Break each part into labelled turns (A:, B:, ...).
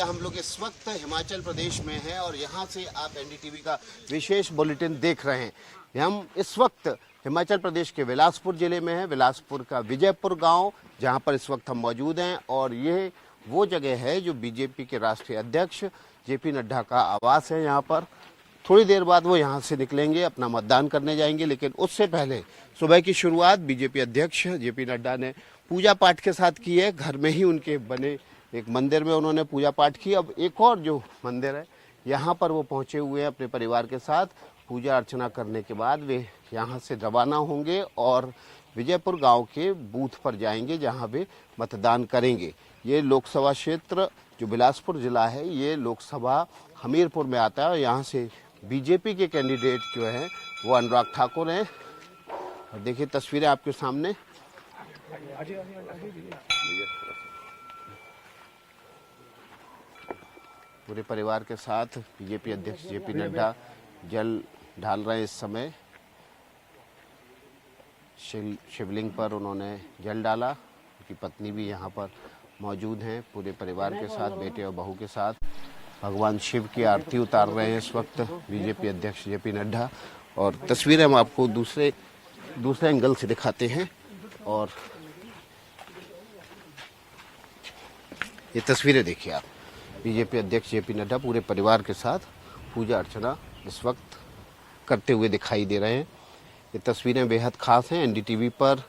A: हम लोग इस वक्त हिमाचल प्रदेश में हैं और यहाँ से आप एनडीटीवी का विशेष बुलेटिन देख रहे हैं। हम इस वक्त हिमाचल प्रदेश के बिलासपुर जिले में हैं, बिलासपुर का विजयपुर गांव, जहाँ पर इस वक्त हम मौजूद हैं। और ये वो जगह है जो बीजेपी के राष्ट्रीय अध्यक्ष जेपी नड्डा का आवास है। यहाँ पर थोड़ी देर बाद वो यहाँ से निकलेंगे, अपना मतदान करने जाएंगे, लेकिन उससे पहले सुबह की शुरुआत बीजेपी अध्यक्ष जेपी नड्डा ने पूजा पाठ के साथ की है। घर में ही उनके बने एक मंदिर में उन्होंने पूजा पाठ की। अब एक और जो मंदिर है यहाँ पर वो पहुँचे हुए हैं अपने परिवार के साथ। पूजा अर्चना करने के बाद वे यहाँ से रवाना होंगे और विजयपुर गांव के बूथ पर जाएंगे जहाँ वे मतदान करेंगे। ये लोकसभा क्षेत्र जो बिलासपुर जिला है, ये लोकसभा हमीरपुर में आता है और यहाँ से बीजेपी के कैंडिडेट जो हैं वो अनुराग ठाकुर हैं। और देखिए तस्वीरें आपके सामने। पूरे परिवार के साथ बीजेपी अध्यक्ष जेपी नड्डा जल ढाल रहे हैं। इस समय शिवलिंग पर उन्होंने जल डाला। उनकी पत्नी भी यहाँ पर मौजूद हैं, पूरे परिवार के साथ, बेटे और बहू के साथ भगवान शिव की आरती उतार रहे हैं इस वक्त बीजेपी अध्यक्ष जेपी नड्डा। और तस्वीरें हम आपको दूसरे एंगल से दिखाते हैं। और ये तस्वीरें देखिए आप, बीजेपी अध्यक्ष जेपी नड्डा पूरे परिवार के साथ पूजा अर्चना इस वक्त करते हुए दिखाई दे रहे हैं। ये तस्वीरें बेहद खास हैं। एनडीटीवी पर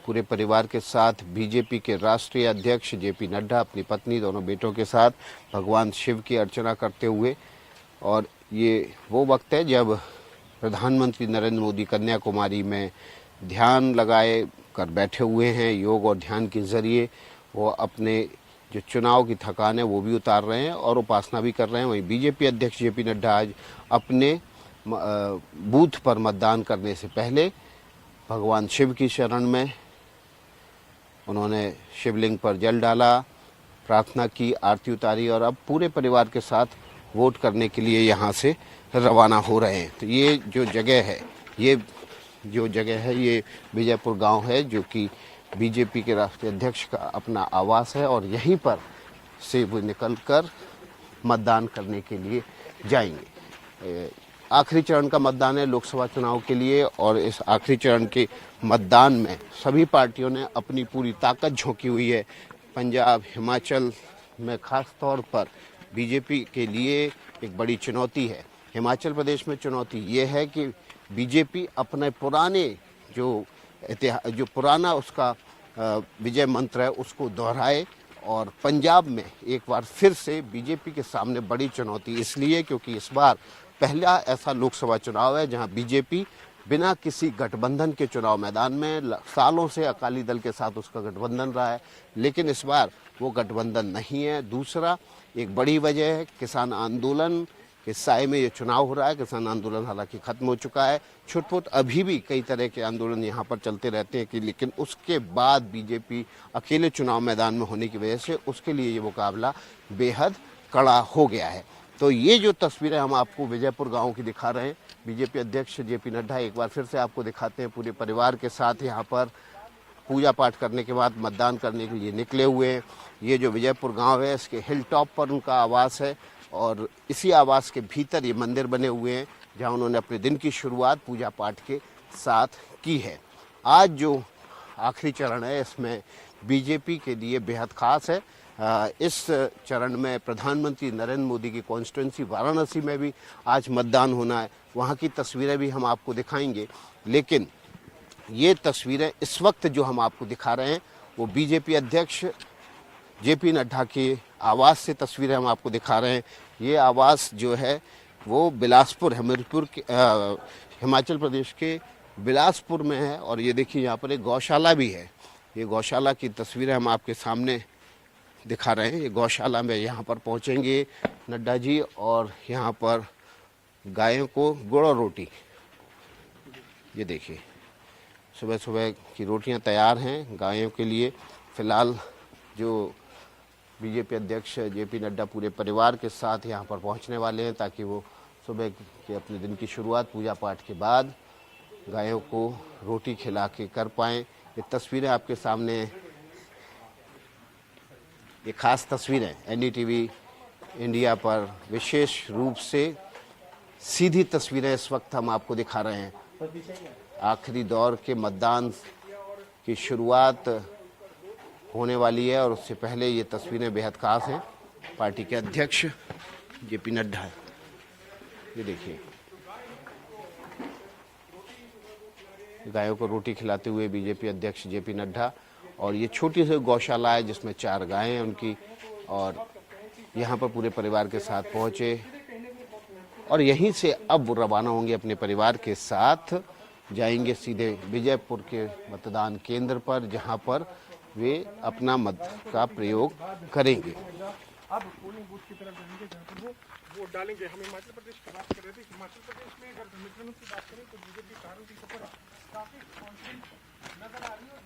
A: पूरे परिवार के साथ बीजेपी के राष्ट्रीय अध्यक्ष जेपी नड्डा अपनी पत्नी, दोनों बेटों के साथ भगवान शिव की अर्चना करते हुए। और ये वो वक्त है जब प्रधानमंत्री नरेंद्र मोदी कन्याकुमारी में ध्यान लगाए कर बैठे हुए हैं। योग और ध्यान के जरिए वो अपने जो चुनाव की थकान है वो भी उतार रहे हैं और उपासना भी कर रहे हैं। वहीं बीजेपी अध्यक्ष जेपी नड्डा आज अपने बूथ पर मतदान करने से पहले भगवान शिव की शरण में उन्होंने शिवलिंग पर जल डाला, प्रार्थना की, आरती उतारी और अब पूरे परिवार के साथ वोट करने के लिए यहाँ से रवाना हो रहे हैं। तो ये जो जगह है ये विजयपुर गांव है, जो कि बीजेपी के राष्ट्रीय अध्यक्ष का अपना आवास है। और यहीं पर से वो निकलकर मतदान करने के लिए जाएंगे। आखिरी चरण का मतदान है लोकसभा चुनाव के लिए और इस आखिरी चरण के मतदान में सभी पार्टियों ने अपनी पूरी ताकत झोंकी हुई है। पंजाब, हिमाचल में खास तौर पर बीजेपी के लिए एक बड़ी चुनौती है। हिमाचल प्रदेश में चुनौती ये है कि बीजेपी अपने पुराने जो पुराना उसका विजय मंत्र है उसको दोहराए। और पंजाब में एक बार फिर से बीजेपी के सामने बड़ी चुनौती इसलिए क्योंकि इस बार पहला ऐसा लोकसभा चुनाव है जहां बीजेपी बिना किसी गठबंधन के चुनाव मैदान में, सालों से अकाली दल के साथ उसका गठबंधन रहा है, लेकिन इस बार वो गठबंधन नहीं है। दूसरा एक बड़ी वजह है किसान आंदोलन के साए में ये चुनाव हो रहा है। किसान आंदोलन हालांकि खत्म हो चुका है, छुटपुट अभी भी कई तरह के आंदोलन यहाँ पर चलते रहते हैं कि लेकिन उसके बाद बीजेपी अकेले चुनाव मैदान में होने की वजह से उसके लिए ये मुकाबला बेहद कड़ा हो गया है। तो ये जो तस्वीरें हम आपको विजयपुर गांव की दिखा रहे हैं, बीजेपी अध्यक्ष जेपी नड्डा एक बार फिर से आपको दिखाते हैं पूरे परिवार के साथ यहाँ पर पूजा पाठ करने के बाद मतदान करने के लिए निकले हुए हैं। ये जो विजयपुर गांव है इसके हिल टॉप पर उनका आवास है और इसी आवास के भीतर ये मंदिर बने हुए हैं जहां उन्होंने अपने दिन की शुरुआत पूजा पाठ के साथ की है। आज जो आखिरी चरण है इसमें बीजेपी के लिए बेहद खास है। इस चरण में प्रधानमंत्री नरेंद्र मोदी की कॉन्स्टिट्यूंसी वाराणसी में भी आज मतदान होना है। वहाँ की तस्वीरें भी हम आपको दिखाएंगे, लेकिन ये तस्वीरें इस वक्त जो हम आपको दिखा रहे हैं वो बीजेपी अध्यक्ष जेपी नड्डा के आवास से तस्वीरें हम आपको दिखा रहे हैं। ये आवास जो है वो बिलासपुर हमीरपुर के हिमाचल प्रदेश के बिलासपुर में है। और ये देखिए यहाँ पर एक गौशाला भी है। ये गौशाला की तस्वीरें हम आपके सामने दिखा रहे हैं। ये गौशाला में यहाँ पर पहुँचेंगे नड्डा जी और यहाँ पर गायों को गुड़ और रोटी, ये देखिए सुबह सुबह की रोटियाँ तैयार हैं गायों के लिए। फ़िलहाल जो बीजेपी अध्यक्ष जेपी नड्डा पूरे परिवार के साथ यहाँ पर पहुँचने वाले हैं ताकि वो सुबह के अपने दिन की शुरुआत पूजा पाठ के बाद गायों को रोटी खिला के कर पाएँ। ये तस्वीरें आपके सामने, ये खास तस्वीरें एनडीटीवी इंडिया पर विशेष रूप से सीधी तस्वीरें इस वक्त हम आपको दिखा रहे हैं। आखिरी दौर के मतदान की शुरुआत होने वाली है और उससे पहले ये तस्वीरें बेहद खास हैं। पार्टी के अध्यक्ष जेपी नड्डा, ये देखिए, गायों को रोटी खिलाते हुए बीजेपी अध्यक्ष जेपी नड्डा। और ये छोटी सी गौशाला है जिसमें 4 गायें हैं उनकी, और यहाँ पर पूरे परिवार के साथ पहुँचे और यहीं से अब रवाना होंगे अपने परिवार के साथ, जाएंगे सीधे विजयपुर के मतदान केंद्र पर, जहाँ पर वे अपना मत का प्रयोग करेंगे।
B: अब पोलिंग बूथ की तरफ जाएंगे जहाँ पर वो वोट डालेंगे। हम हिमाचल प्रदेश की बात कर रहे थे। हिमाचल प्रदेश में अगर समीकरणों की बात करें तो बीजेपी कारों की सफर काफी कॉन्फिडेंट नजर आ रही है।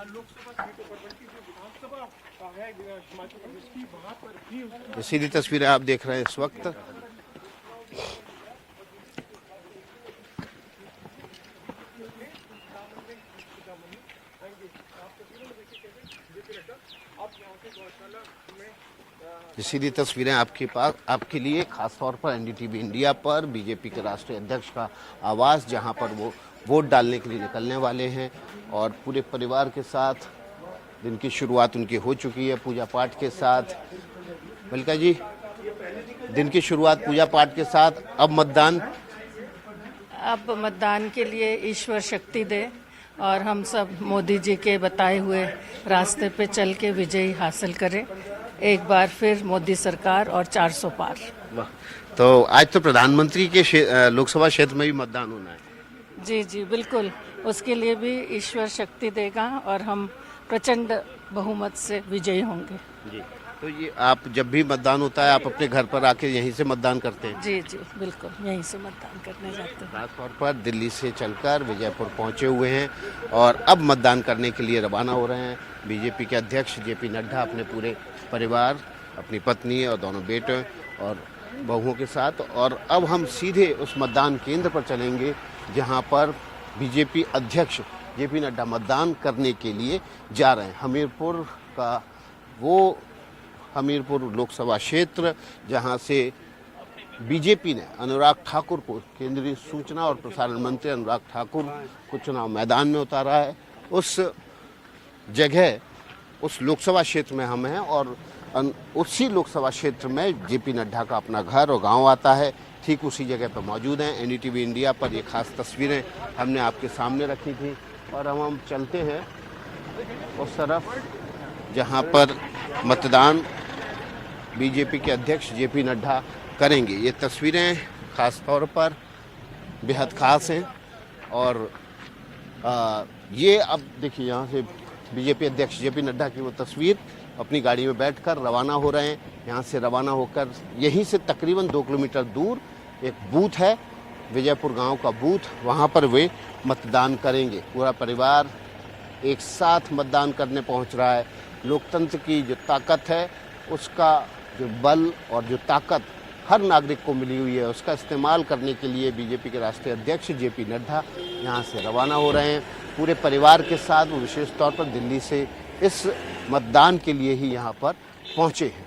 B: लोकसभा सीटों पर, बल्कि जो विधानसभा है हिमाचल प्रदेश की, वहाँ पर भी
A: सीधी तस्वीरें आप देख रहे हैं इस वक्त। सीधी तस्वीरें आपके पास, आपके लिए खास तौर पर एनडीटीवी इंडिया पर बीजेपी के राष्ट्रीय अध्यक्ष का आवास, जहां पर वो वोट डालने के लिए निकलने वाले हैं और पूरे परिवार के साथ। दिन की शुरुआत उनकी हो चुकी है पूजा पाठ के साथ। मलिका जी, दिन की शुरुआत पूजा पाठ के साथ, अब
C: मतदान के लिए ईश्वर शक्ति दे और हम सब मोदी जी के बताए हुए रास्ते पे चल के विजयी हासिल करें। एक बार फिर मोदी सरकार और 400 पार।
A: तो आज तो प्रधानमंत्री के लोकसभा क्षेत्र में भी मतदान होना है।
C: जी जी बिल्कुल, उसके लिए भी ईश्वर शक्ति देगा और हम प्रचंड बहुमत से विजयी होंगे।
A: जी, तो ये आप जब भी मतदान होता है आप अपने घर पर आके यहीं से मतदान करते हैं?
C: जी जी बिल्कुल, यहीं से मतदान करने जाते हैं।
A: खासतौर पर दिल्ली से चलकर विजयपुर पहुंचे हुए हैं और अब मतदान करने के लिए रवाना हो रहे हैं। बीजेपी के अध्यक्ष जेपी नड्डा अपने पूरे परिवार, अपनी पत्नी और दोनों बेटे और बहुओं के साथ। और अब हम सीधे उस मतदान केंद्र पर चलेंगे जहां पर बीजेपी अध्यक्ष जेपी नड्डा मतदान करने के लिए जा रहे हैं। हमीरपुर लोकसभा क्षेत्र, जहां से बीजेपी ने अनुराग ठाकुर को, केंद्रीय सूचना और प्रसारण मंत्री अनुराग ठाकुर को चुनाव मैदान में उतारा है, उस जगह, उस लोकसभा क्षेत्र में हम हैं और उसी लोकसभा क्षेत्र में जेपी नड्डा का अपना घर और गांव आता है। ठीक उसी जगह पर मौजूद हैं। एनडीटीवी इंडिया पर ये खास तस्वीरें हमने आपके सामने रखी थी और हम चलते हैं उस तरफ जहां पर मतदान बीजेपी के अध्यक्ष जेपी नड्डा करेंगे। ये तस्वीरें खास तौर पर बेहद खास हैं और ये अब देखिए, यहाँ से बीजेपी अध्यक्ष जेपी नड्डा की वो तस्वीर अपनी गाड़ी में बैठकर रवाना हो रहे हैं। यहाँ से रवाना होकर यहीं से तकरीबन 2 किलोमीटर दूर एक बूथ है, विजयपुर गांव का बूथ, वहाँ पर वे मतदान करेंगे। पूरा परिवार एक साथ मतदान करने पहुँच रहा है। लोकतंत्र की जो ताकत है, उसका जो बल और जो ताकत हर नागरिक को मिली हुई है, उसका इस्तेमाल करने के लिए बीजेपी के राष्ट्रीय अध्यक्ष जेपी नड्डा यहाँ से रवाना हो रहे हैं पूरे परिवार के साथ। वो विशेष तौर पर दिल्ली से इस मतदान के लिए ही यहाँ पर पहुँचे हैं।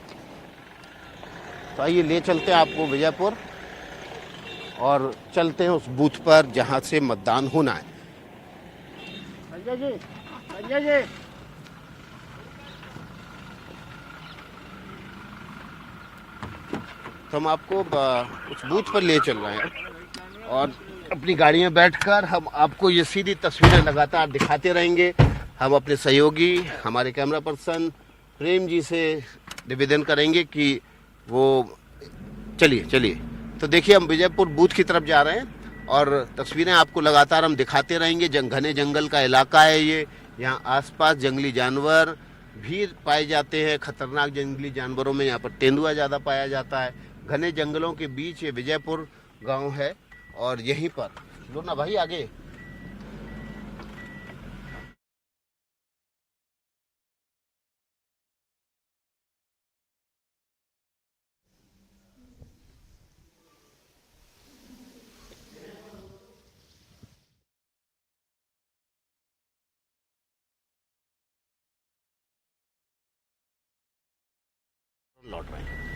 A: तो आइए ले चलते हैं आपको विजयपुर और चलते हैं उस बूथ पर जहाँ से मतदान होना है। संजय जी, संजय जी, तो हम आपको उस बूथ पर ले चल रहे हैं और अपनी गाड़ी में बैठकर हम आपको ये सीधी तस्वीरें लगातार दिखाते रहेंगे। हम अपने सहयोगी, हमारे कैमरा पर्सन प्रेम जी से निवेदन करेंगे कि वो चलिए। तो देखिए, हम विजयपुर बूथ की तरफ जा रहे हैं और तस्वीरें आपको लगातार हम दिखाते रहेंगे। घने जंगल का इलाका है ये, यहाँ आसपास जंगली जानवर भी पाए जाते हैं। खतरनाक जंगली जानवरों में यहाँ पर तेंदुआ ज़्यादा पाया जाता है। घने जंगलों के बीच ये विजयपुर गांव है और यहीं पर लो ना भाई आगे। लौट रहे हैं।